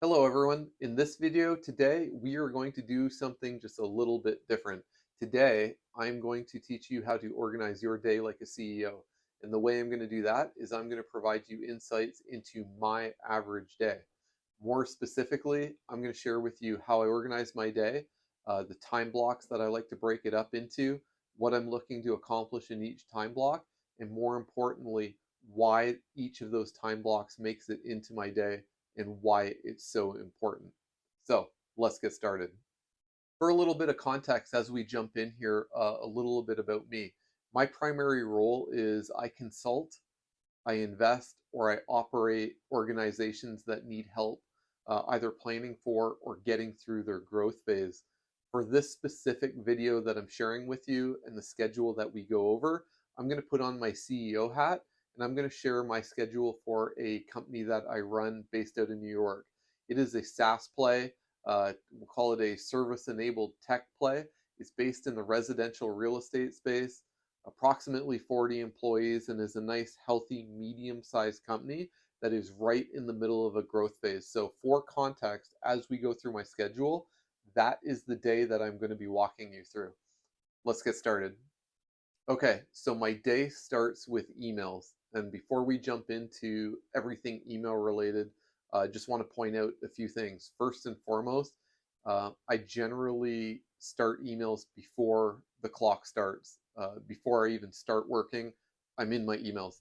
Hello everyone. In this video today, we are going to do something just a little bit different. Today, I'm going to teach you how to organize your day like a CEO. And the way I'm going to do that is I'm going to provide you insights into my average day. More specifically, I'm going to share with you how I organize my day, the time blocks that I like to break it up into, what I'm looking to accomplish in each time block, and more importantly, why each of those time blocks makes it into my day and why it's so important. So let's get started. For a little bit of context as we jump in here, a little bit about me. My primary role is I consult, I invest, or I operate organizations that need help either planning for or getting through their growth phase. For this specific video that I'm sharing with you and the schedule that we go over, I'm going to put on my CEO hat and I'm going to share my schedule for a company that I run based out in New York. It is a SaaS play. We'll call it a service-enabled tech play. It's based in the residential real estate space, approximately 40 employees, and is a nice, healthy, medium-sized company that is right in the middle of a growth phase. So for context, as we go through my schedule, that is the day that I'm going to be walking you through. Let's get started. Okay, so my day starts with emails. And before we jump into everything email related, I just want to point out a few things. First and foremost, I generally start emails before the clock starts. Before I even start working, I'm in my emails.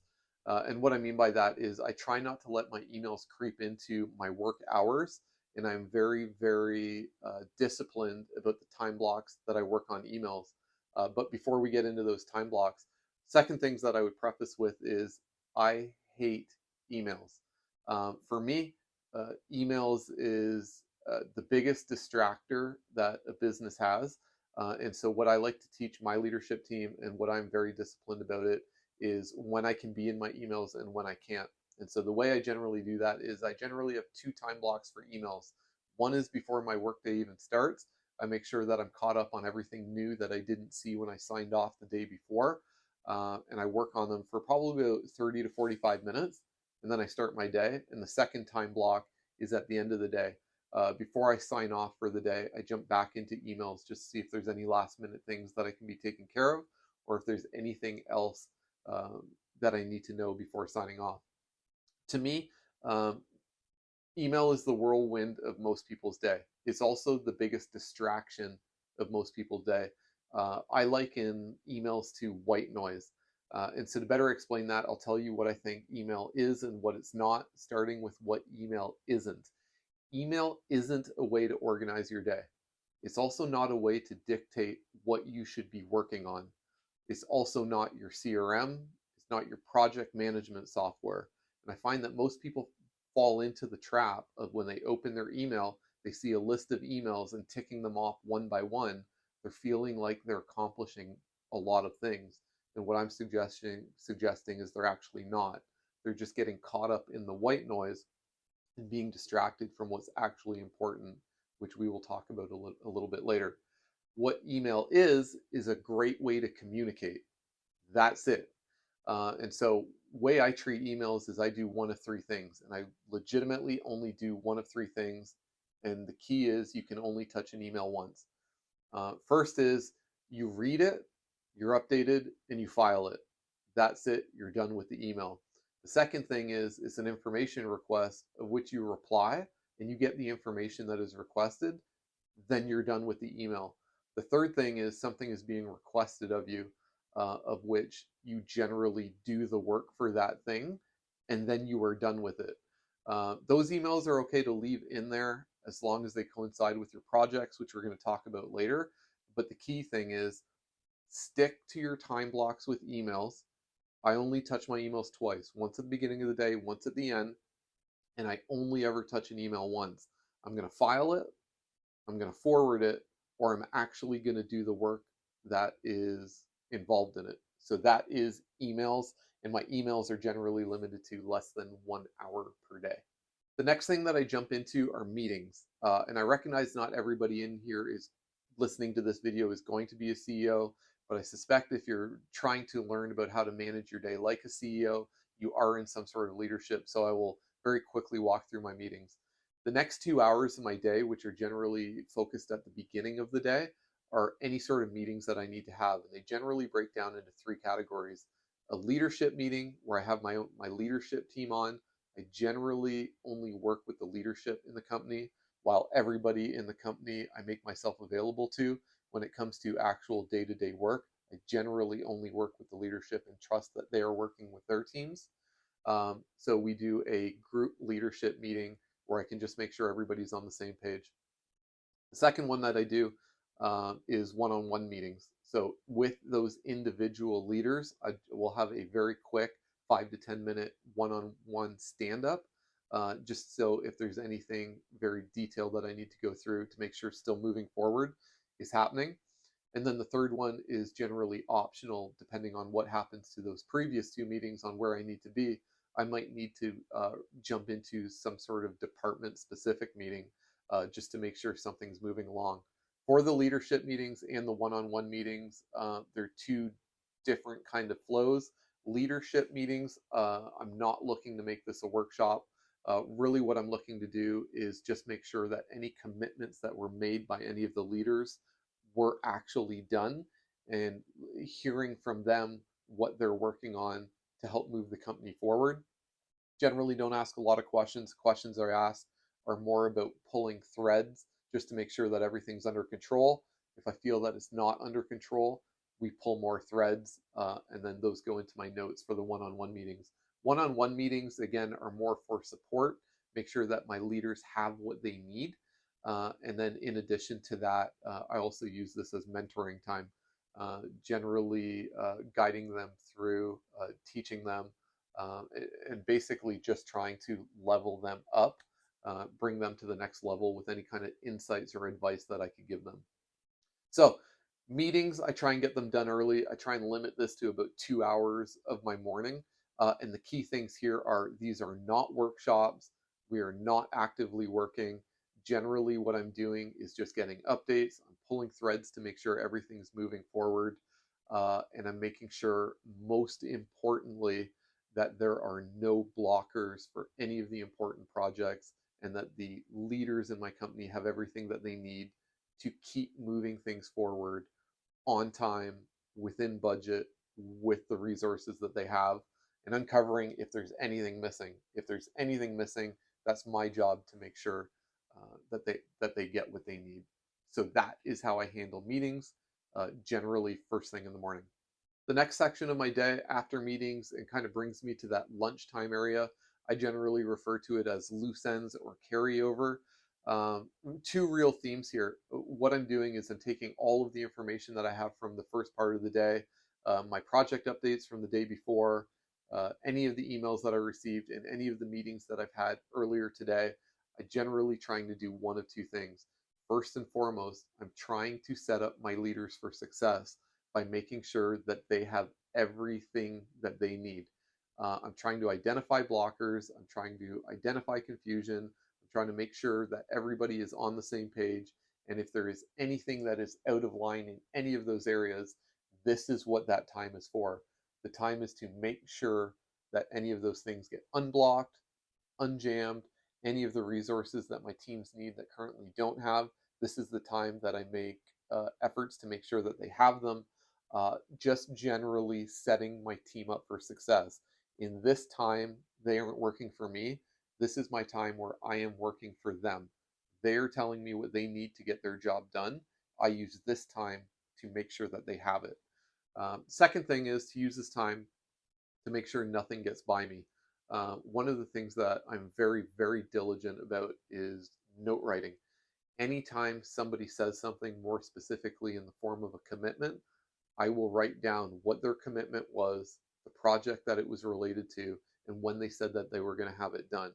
And what I mean by that is I try not to let my emails creep into my work hours. And I'm very, very disciplined about the time blocks that I work on emails. But before we get into those time blocks, second things that I would preface with is I hate emails. For me, emails is the biggest distractor that a business has. And so, what I like to teach my leadership team and what I'm very disciplined about it is when I can be in my emails and when I can't. And so, the way I generally do that is I generally have two time blocks for emails. One is before my workday even starts. I make sure that I'm caught up on everything new that I didn't see when I signed off the day before. And I work on them for probably about 30 to 45 minutes. And then I start my day. And the second time block is at the end of the day. Before I sign off for the day, I jump back into emails just to see if there's any last minute things that I can be taken care of or if there's anything else that I need to know before signing off. To me, um, email is the whirlwind of most people's day. It's also the biggest distraction of most people's day. I liken emails to white noise. And so to better explain that, I'll tell you what I think email is and what it's not, starting with what email isn't. Email isn't a way to organize your day. It's also not a way to dictate what you should be working on. It's also not your CRM. It's not your project management software. And I find that most people fall into the trap of when they open their email, they see a list of emails and ticking them off one by one. They're feeling like they're accomplishing a lot of things. And what I'm suggesting is they're actually not. They're just getting caught up in the white noise and being distracted from what's actually important, which we will talk about a little bit later. What email is a great way to communicate. That's it. And so, way I treat emails is I do one of three things, and I legitimately only do one of three things. And the key is you can only touch an email once. First is you read it, you're updated, and you file it. That's it. You're done with the email. The second thing is it's an information request of which you reply, and you get the information that is requested. Then you're done with the email. The third thing is something is being requested of you, of which you generally do the work for that thing, and then you are done with it. Those emails are okay to leave in there as long as they coincide with your projects, which we're going to talk about later. But the key thing is stick to your time blocks with emails. I only touch my emails twice, once at the beginning of the day, once at the end, and I only ever touch an email once. I'm going to file it, I'm going to forward it, or I'm actually going to do the work that is involved in it. So that is emails, and my emails are generally limited to less than 1 hour per day. The next thing that I jump into are meetings. And I recognize not everybody in here is listening to this video is going to be a CEO, but I suspect if you're trying to learn about how to manage your day like a CEO, you are in some sort of leadership. So I will very quickly walk through my meetings. The next 2 hours of my day, which are generally focused at the beginning of the day, are any sort of meetings that I need to have. And they generally break down into three categories. A leadership meeting where I have my leadership team on. I generally only work with the leadership in the company, while everybody in the company I make myself available to when it comes to actual day-to-day work. I generally only work with the leadership and trust that they are working with their teams. So we do a group leadership meeting where I can just make sure everybody's on the same page. The second one that I do is one-on-one meetings. So with those individual leaders, I will have a very quick 5 to 10 minute one-on-one stand-up, just so if there's anything very detailed that I need to go through to make sure still moving forward is happening. And then the third one is generally optional, depending on what happens to those previous two meetings on where I need to be. I might need to jump into some sort of department specific meeting just to make sure something's moving along. For the leadership meetings and the one-on-one meetings, they're two different kind of flows. Leadership meetings, I'm not looking to make this a workshop. Really what I'm looking to do is just make sure that any commitments that were made by any of the leaders were actually done, and hearing from them what they're working on to help move the company forward. Generally don't ask a lot of questions. Questions are asked are more about pulling threads just to make sure that everything's under control. If I feel that it's not under control, we pull more threads, and then those go into my notes for the one-on-one meetings. One-on-one meetings, again, are more for support, make sure that my leaders have what they need. And then in addition to that, I also use this as mentoring time, generally guiding them through, teaching them, and basically just trying to level them up, bring them to the next level with any kind of insights or advice that I could give them. So meetings, I try and get them done early. I try and limit this to about 2 hours of my morning. And the key things here are these are not workshops. We are not actively working. Generally, what I'm doing is just getting updates. I'm pulling threads to make sure everything's moving forward. And I'm making sure, most importantly, that there are no blockers for any of the important projects and that the leaders in my company have everything that they need to keep moving things forward on time, within budget, with the resources that they have, and uncovering if there's anything missing. If there's anything missing, that's my job to make sure that they get what they need. So that is how I handle meetings, generally first thing in the morning. The next section of my day after meetings, and kind of brings me to that lunchtime area. I generally refer to it as loose ends or carryover. Two real themes here. What I'm doing is I'm taking all of the information that I have from the first part of the day, my project updates from the day before, any of the emails that I received, and any of the meetings that I've had earlier today. I generally trying to do one of two things. First and foremost, I'm trying to set up my leaders for success by making sure that they have everything that they need. I'm trying to identify blockers. I'm trying to identify confusion. I'm trying to make sure that everybody is on the same page. And if there is anything that is out of line in any of those areas, this is what that time is for. The time is to make sure that any of those things get unblocked, unjammed, any of the resources that my teams need that currently don't have. This is the time that I make efforts to make sure that they have them. Just generally setting my team up for success. In this time, they aren't working for me. This is my time where I am working for them. They're telling me what they need to get their job done. I use this time to make sure that they have it. Second thing is to use this time to make sure nothing gets by me. One of the things that I'm very, very diligent about is note writing. Anytime somebody says something more specifically in the form of a commitment, I will write down what their commitment was, the project that it was related to, and when they said that they were going to have it done.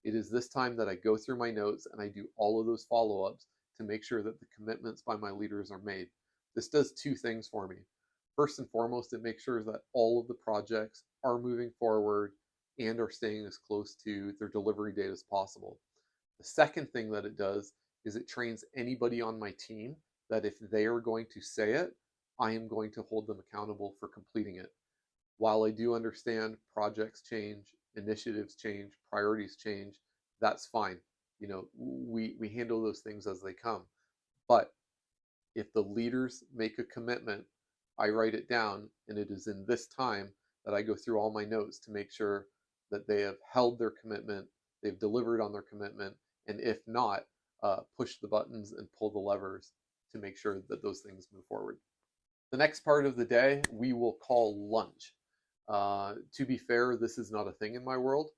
It is this time that I go through my notes and I do all of those follow-ups to make sure that the commitments by my leaders are made. This does two things for me. First and foremost, it makes sure that all of the projects are moving forward and are staying as close to their delivery date as possible. The second thing that it does is it trains anybody on my team that if they are going to say it, I am going to hold them accountable for completing it. While I do understand projects change, initiatives change, priorities change, that's fine. we handle those things as they come. But if the leaders make a commitment, I write it down, and it is in this time that I go through all my notes to make sure that they have held their commitment, they've delivered on their commitment, and if not, push the buttons and pull the levers to make sure that those things move forward. The next part of the day we will call lunch. To be fair, this is not a thing in my world.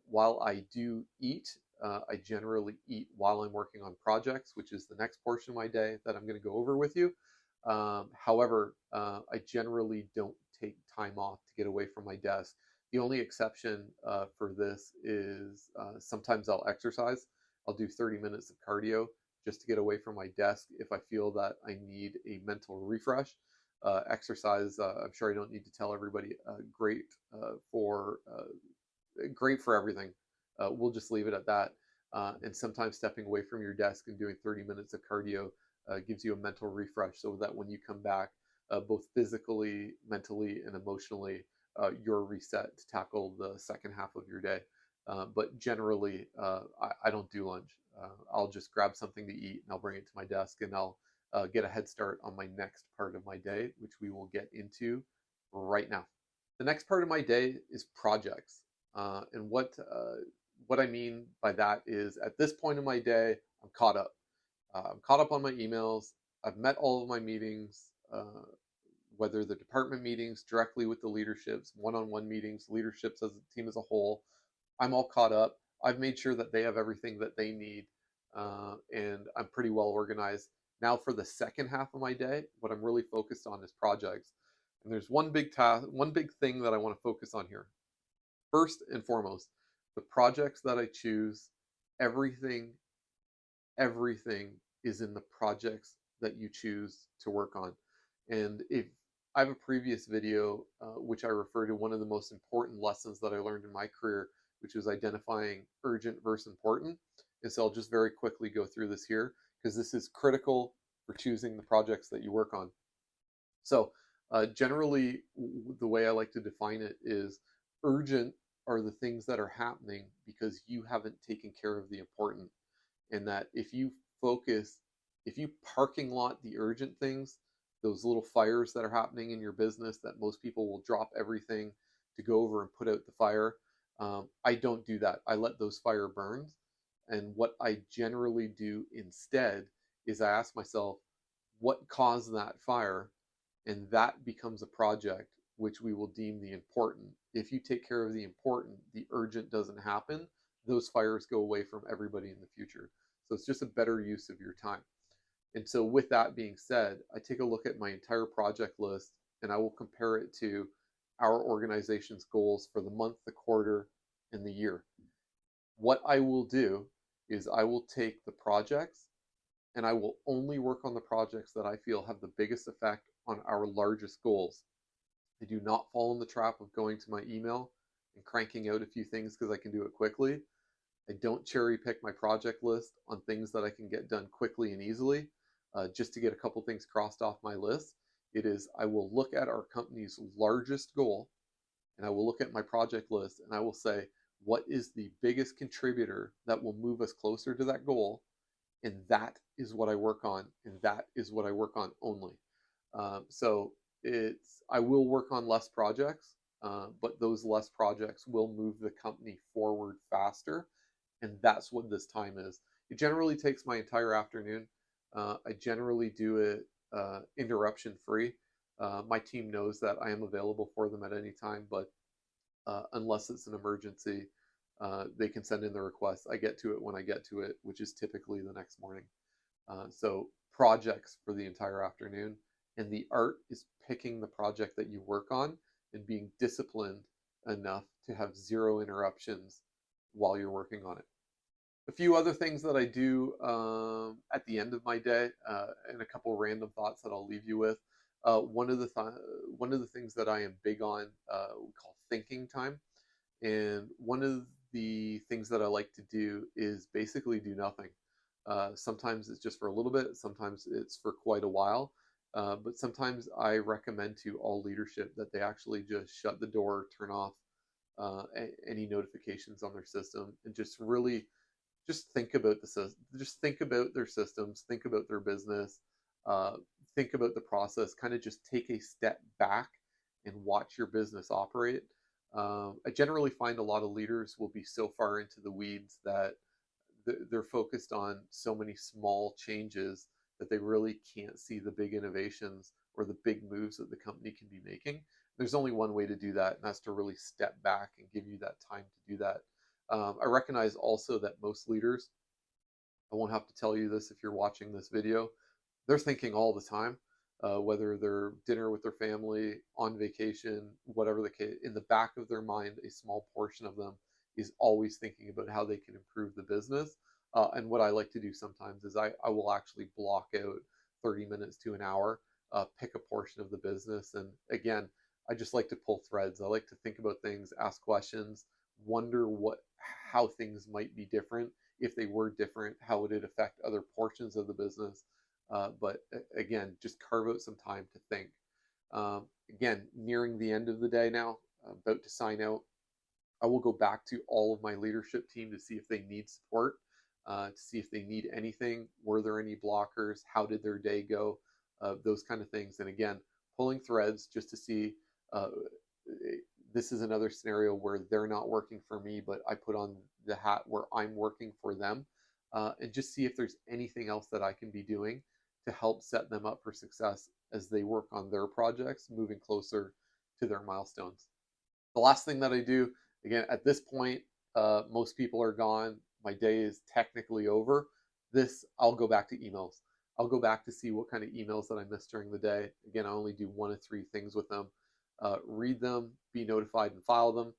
While I do eat, I generally eat while I'm working on projects, which is the next portion of my day that I'm going to go over with you. However, I generally don't take time off to get away from my desk. The only exception for this is sometimes I'll exercise. I'll do 30 minutes of cardio just to get away from my desk if I feel that I need a mental refresh. Exercise, I'm sure I don't need to tell everybody, great for everything. We'll just leave it at that. And sometimes stepping away from your desk and doing 30 minutes of cardio gives you a mental refresh so that when you come back, both physically, mentally, and emotionally, you're reset to tackle the second half of your day. But generally, I don't do lunch. I'll just grab something to eat and I'll bring it to my desk and I'll get a head start on my next part of my day, which we will get into right now. The next part of my day is projects. And what I mean by that is at this point in my day, I'm caught up. I'm caught up on my emails. I've met all of my meetings, whether the department meetings directly with the leaderships, one-on-one meetings, leaderships as a team as a whole. I'm all caught up. I've made sure that they have everything that they need, and I'm pretty well organized. Now for the second half of my day, what I'm really focused on is projects. And there's one big thing that I want to focus on here. First and foremost, the projects that I choose, everything, everything is in the projects that you choose to work on. And if I have a previous video, which I refer to one of the most important lessons that I learned in my career, which was identifying urgent versus important. And so I'll just very quickly go through this here because this is critical for choosing the projects that you work on. So generally, the way I like to define it is urgent are the things that are happening because you haven't taken care of the important. And that if you parking lot the urgent things, those little fires that are happening in your business that most people will drop everything to go over and put out the fire. I don't do that. I let those fire burn. And what I generally do instead is I ask myself, what caused that fire? And that becomes a project which we will deem the important. If you take care of the important, the urgent doesn't happen. Those fires go away from everybody in the future. So it's just a better use of your time. And so with that being said, I take a look at my entire project list and I will compare it to our organization's goals for the month, the quarter, and the year. What I will do is I will take the projects and I will only work on the projects that I feel have the biggest effect on our largest goals. I do not fall in the trap of going to my email and cranking out a few things because I can do it quickly. I don't cherry pick my project list on things that I can get done quickly and easily just to get a couple things crossed off my list. It is, I will look at our company's largest goal and I will look at my project list and I will say, what is the biggest contributor that will move us closer to that goal? And that is what I work on, and that is what I work on only. So I will work on less projects, but those less projects will move the company forward faster, and that's what this time is. It generally takes my entire afternoon. I generally do it interruption free. My team knows that I am available for them at any time, but unless it's an emergency, they can send in the request. I get to it when I get to it, which is typically the next morning. So projects for the entire afternoon. And the art is picking the project that you work on and being disciplined enough to have zero interruptions while you're working on it. A few other things that I do at the end of my day, and a couple random thoughts that I'll leave you with. One of the things that I am big on, we call thinking time, and one of the things that I like to do is basically do nothing. Sometimes it's just for a little bit, sometimes it's for quite a while, but sometimes I recommend to all leadership that they actually just shut the door, turn off any notifications on their system, and just really just think about just think about their systems, think about their business, uh, think about the process, kind of just take a step back and watch your business operate. I generally find a lot of leaders will be so far into the weeds that they're focused on so many small changes that they really can't see the big innovations or the big moves that the company can be making. There's only one way to do that, and that's to really step back and give you that time to do that. I recognize also that most leaders, I won't have to tell you this if you're watching this video, they're thinking all the time, whether they're dinner with their family, on vacation, whatever the case, in the back of their mind, a small portion of them is always thinking about how they can improve the business. And what I like to do sometimes is I will actually block out 30 minutes to an hour, pick a portion of the business. And again, I just like to pull threads. I like to think about things, ask questions, wonder how things might be different. If they were different, how would it affect other portions of the business? But again, just carve out some time to think. Again, nearing the end of the day now, about to sign out. I will go back to all of my leadership team to see if they need support, to see if they need anything. Were there any blockers? How did their day go? Those kind of things. And again, pulling threads just to see. Uh, this is another scenario where they're not working for me, but I put on the hat where I'm working for them, and just see if there's anything else that I can be doing to help set them up for success as they work on their projects, moving closer to their milestones. The last thing that I do, again, at this point, most people are gone. My day is technically over. I'll go back to emails. I'll go back to see what kind of emails that I missed during the day. Again, I only do 1 of 3 things with them. Read them, be notified, and file them.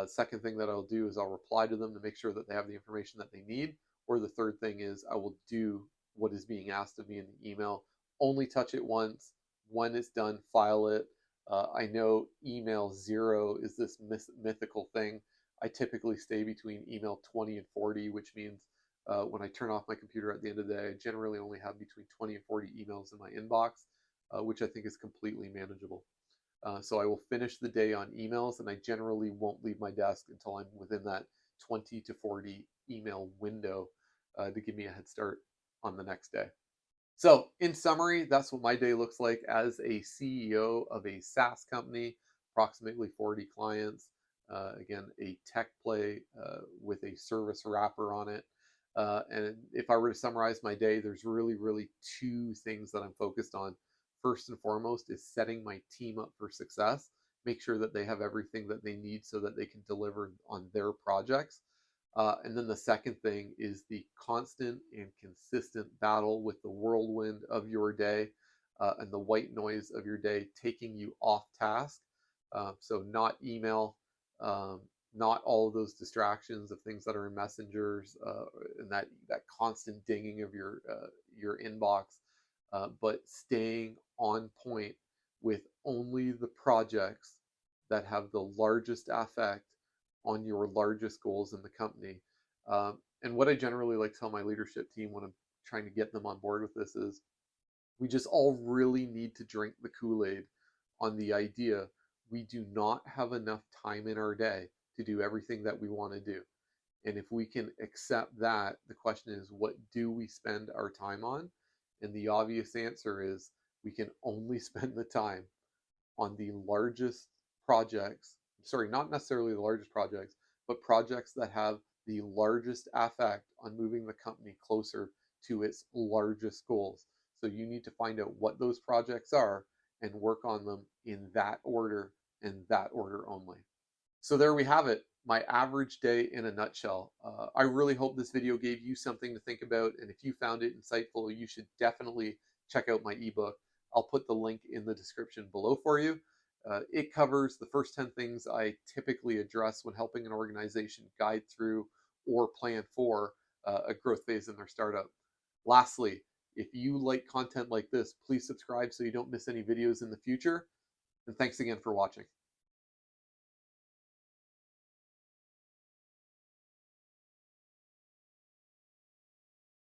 Second thing that I'll do is I'll reply to them to make sure that they have the information that they need. Or the third thing is I will do what is being asked of me in the email. Only touch it once. When it's done, file it. I know email 0 is this mythical thing. I typically stay between email 20 and 40, which means when I turn off my computer at the end of the day, I generally only have between 20 and 40 emails in my inbox, which I think is completely manageable. So I will finish the day on emails, and I generally won't leave my desk until I'm within that 20 to 40 email window to give me a head start on the next day. So, in summary, that's what my day looks like as a CEO of a SaaS company, approximately 40 clients. Again, a tech play with a service wrapper on it. And if I were to summarize my day, there's really 2 things that I'm focused on. First and foremost is setting my team up for success, make sure that they have everything that they need so that they can deliver on their projects. And then the second thing is the constant and consistent battle with the whirlwind of your day and the white noise of your day taking you off task. So not email, not all of those distractions of things that are in messengers and that constant dinging of your inbox, but staying on point with only the projects that have the largest effect on your largest goals in the company. And what I generally like to tell my leadership team when I'm trying to get them on board with this is we just all really need to drink the Kool-Aid on the idea we do not have enough time in our day to do everything that we want to do. And if we can accept that, the question is, what do we spend our time on? And the obvious answer is we can only spend the time on the largest projects, sorry, not necessarily the largest projects, but projects that have the largest effect on moving the company closer to its largest goals. So you need to find out what those projects are and work on them in that order and that order only. So there we have it, my average day in a nutshell. I really hope this video gave you something to think about, and if you found it insightful, you should definitely check out my ebook. I'll put the link in the description below for you. It covers the first 10 things I typically address when helping an organization guide through or plan for a growth phase in their startup. Lastly, if you like content like this, please subscribe so you don't miss any videos in the future. And thanks again for watching.